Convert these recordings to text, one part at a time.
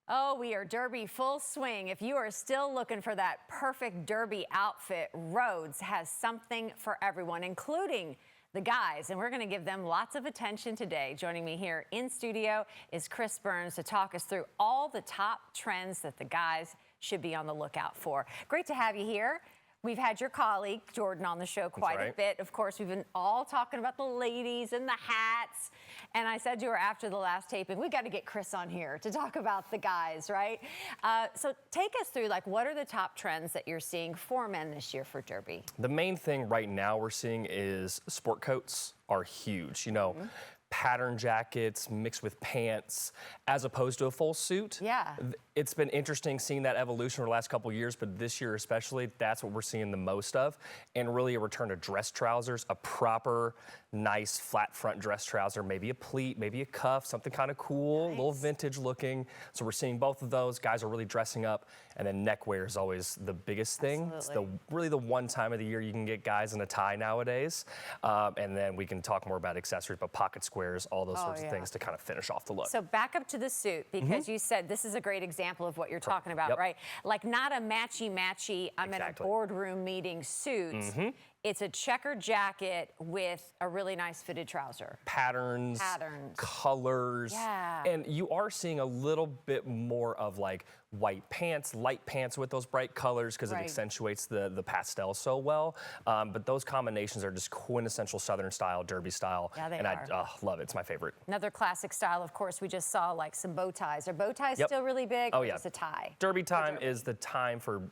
Oh, we are Derby full swing. If you are still looking for that perfect Derby outfit, Rhodes has something for everyone, including the guys, and we're going to give them lots of attention today. Joining me here in studio is Chris Burns to talk us through all the top trends that the guys should be on the lookout for. Great to have you here. We've had your colleague, Jordan, on the show quite a bit. Of course, we've been all talking about the ladies and the hats. And I said to her after the last taping, we got to get Chris on here to talk about the guys, right? So take us through, like, what are the top trends that you're seeing for men this year for Derby? The main thing right now we're seeing is sport coats are huge. You know, pattern jackets mixed with pants as opposed to a full suit. Yeah. It's been interesting seeing that evolution over the last couple of years, but this year especially, that's what we're seeing the most of. And really a return to dress trousers, a proper, nice flat front dress trouser, maybe a pleat, maybe a cuff, something kind of cool, a little vintage looking. So we're seeing both of those. Guys are really dressing up. And then neckwear is always the biggest thing. Absolutely. It's really the one time of the year you can get guys in a tie nowadays. And then we can talk more about accessories, but pocket squares, all those sorts of things to kind of finish off the look. So back up to the suit, because you said this is a great example of what you're talking about, right? Like not a matchy-matchy, I'm in a boardroom meeting suit. It's a checkered jacket with a really nice fitted trouser. Patterns, colors. Yeah. And you are seeing a little bit more of like white pants, light pants with those bright colors because it accentuates the pastel so well. But those combinations are just quintessential Southern style, Derby style. Yeah, they and are. I love it. It's my favorite. Another classic style, of course, we just saw like some bow ties. Are bow ties still really big? Oh, or yeah. just a tie? Derby time is the time for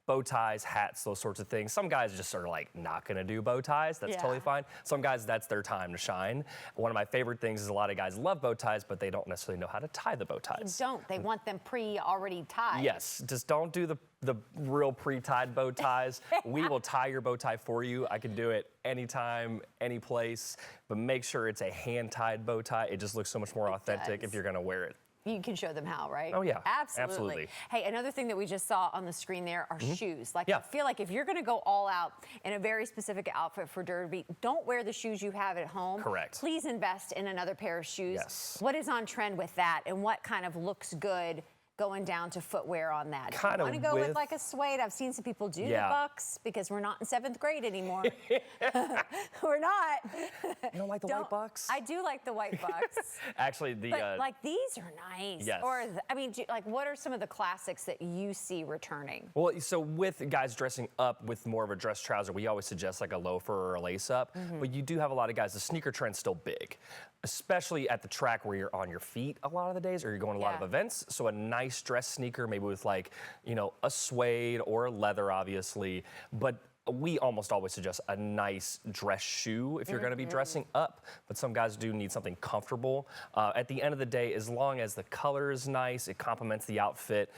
bow ties, hats, those sorts of things. Some guys just are like not gonna do bow ties. That's totally fine. Some guys, that's their time to shine. One of my favorite things is a lot of guys love bow ties, but they don't necessarily know how to tie the bow ties. They don't. They want them already tied. Yes, just don't do the real pre-tied bow ties. We will tie your bow tie for you. I can do it anytime, any place, but make sure it's a hand-tied bow tie. It just looks so much more authentic if you're gonna wear it. You can show them how, right? Oh, yeah. Absolutely. Hey, another thing that we just saw on the screen there are shoes. Like, I feel like if you're going to go all out in a very specific outfit for Derby, don't wear the shoes you have at home. Correct. Please invest in another pair of shoes. Yes. What is on trend with that, and what kind of looks good going down to footwear on that? Do you want to go with like a suede? I've seen some people do the Bucks because we're not in 7th grade anymore. We're not. You don't like the white Bucks? I do like the white Bucks. Actually, but like these are nice. Yes. Or I mean, like what are some of the classics that you see returning? Well, so with guys dressing up with more of a dress trouser, we always suggest like a loafer or a lace up. But you do have a lot of guys. The sneaker trend's still big, especially at the track where you're on your feet a lot of the days, or you're going to a lot of events. So a nice dress sneaker, maybe with like, you know, a suede or a leather, obviously. But we almost always suggest a nice dress shoe if you're going to be dressing up, but some guys do need something comfortable. At the end of the day, as long as the color is nice, it complements the outfit.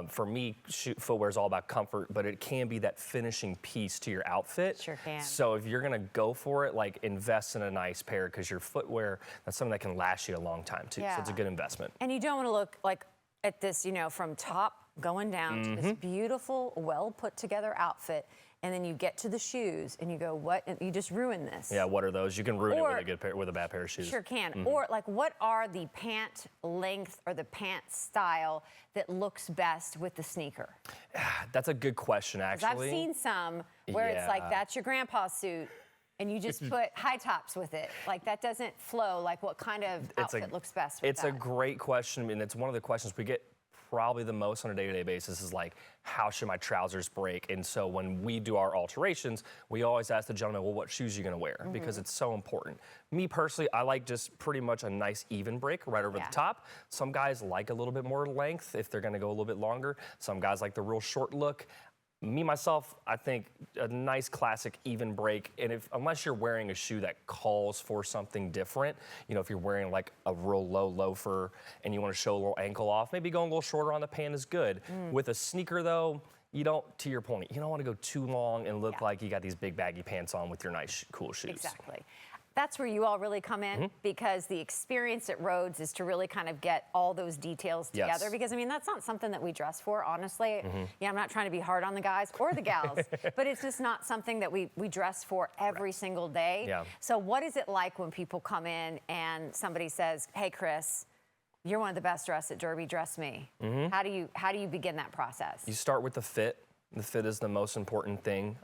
For me, footwear is all about comfort, but it can be that finishing piece to your outfit. Sure can. So if you're going to go for it, like invest in a nice pair, because your footwear, that's something that can last you a long time too. So it's a good investment. And you don't want to look like at this, you know, from top going down to this beautiful, well put together outfit. And then you get to the shoes and you go, what? And you just ruin this. Yeah, what are those? You can ruin it with a bad pair of shoes. Sure can. Or like, what are the pant length or the pant style that looks best with the sneaker? That's a good question, actually. I've seen some where it's like, that's your grandpa's suit, and you just put high tops with it. Like, that doesn't flow. Like, what kind of outfit looks best with that? It's a great question, and it's one of the questions we get probably the most on a day-to-day basis is like, how should my trousers break? And so when we do our alterations, we always ask the gentleman, well, what shoes are you gonna wear? Because it's so important. Me personally, I like just pretty much a nice even break right over the top. Some guys like a little bit more length if they're gonna go a little bit longer. Some guys like the real short look. Me, myself, I think a nice classic even break, and unless you're wearing a shoe that calls for something different, you know, if you're wearing like a real low loafer and you want to show a little ankle off, maybe going a little shorter on the pant is good. With a sneaker though, you don't, to your point, you don't want to go too long and look like you got these big baggy pants on with your nice, cool shoes. Exactly. That's where you all really come in, because the experience at Rhodes is to really kind of get all those details together. Because, I mean, that's not something that we dress for, honestly. Yeah, I'm not trying to be hard on the guys or the gals, but it's just not something that we dress for every single day. So what is it like when people come in and somebody says, hey, Chris, You're one of the best dressed at Derby. Dress me. How do you begin that process? You start with the fit. The fit is the most important thing.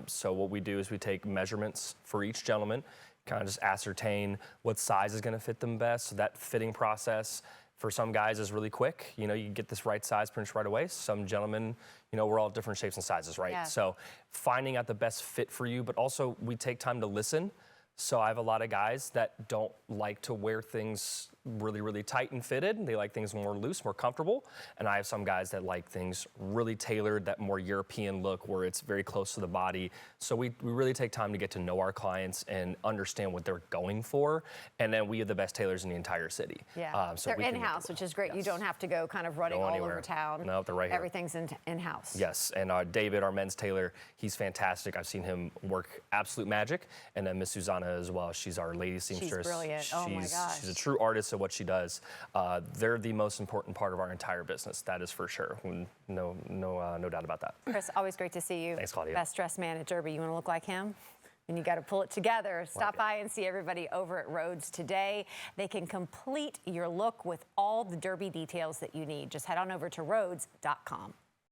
So what we do is we take measurements for each gentleman, kind of just ascertain what size is going to fit them best. So that fitting process for some guys is really quick. You know, you get this right size pretty much right away. Some gentlemen, you know, we're all different shapes and sizes, right? Yeah. So finding out the best fit for you, but also we take time to listen. So I have a lot of guys that don't like to wear things really, really tight and fitted. They like things more loose, more comfortable. And I have some guys that like things really tailored, that more European look where it's very close to the body. So we really take time to get to know our clients and understand what they're going for. And then we have the best tailors in the entire city. Yeah, So they're in-house, which is great. Yes. You don't have to go kind of running Go all anywhere. over town. No, they're right here. Everything's in-house. Yes, and David, our men's tailor, he's fantastic. I've seen him work absolute magic. And then Miss Susanna as well. She's our lady seamstress. She's brilliant. Oh my gosh. She's a true artist at what she does. They're the most important part of our entire business. That is for sure. No doubt about that. Chris, always great to see you. Thanks, Claudia. Best dressed man at Derby. You want to look like him? And you got to pull it together. Stop by and see everybody over at Rhodes today. They can complete your look with all the Derby details that you need. Just head on over to Rhodes.com.